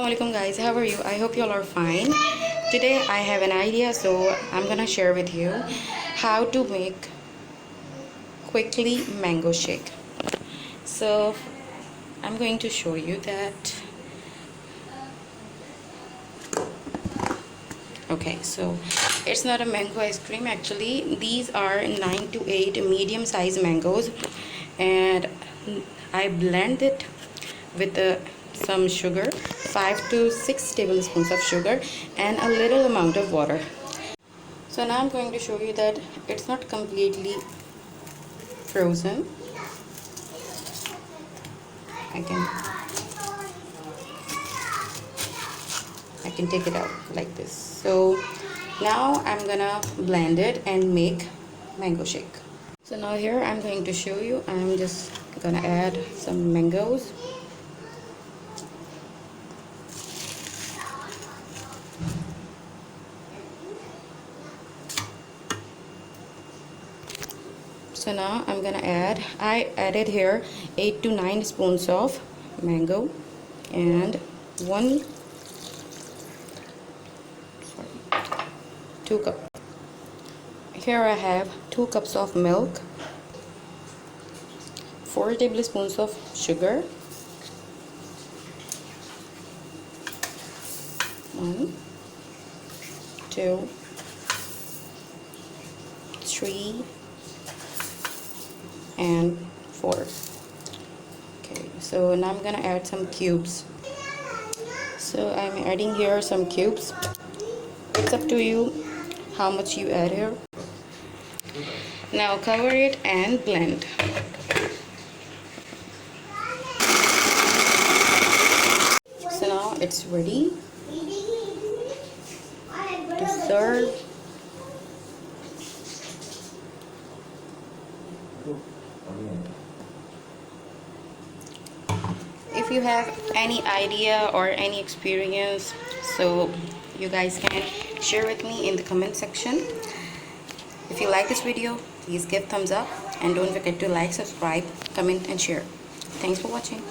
Assalamualaikum guys, how are you? I hope you all are fine. Today I have an idea, so I'm gonna share with you how to make quickly mango shake. So I'm going to show you that. Okay, so it's not a mango ice cream, actually these are 9 to 8 medium sized mangoes, and I blend it with some sugar, 5 to 6 tablespoons of sugar, and a little amount of water. So now I'm going to show you that it's not completely frozen. I can take it out like this. So now I'm gonna blend it and make mango shake. So now here I'm going to show you. I'm just gonna add some mangoes. So now I'm gonna I added here 8 to 9 spoons of mango and 2 cups. Here I have 2 cups of milk, 4 tablespoons of sugar, 1, 2, 3, and 4. Okay, so now I'm gonna add some cubes. So I'm adding here some cubes. It's up to you how much you add here. Now cover it and blend. So now it's ready to serve. If you have any idea or any experience, so you guys can share with me in the comment section. If you like this video, please give thumbs up and don't forget to like, subscribe, comment and share. Thanks for watching.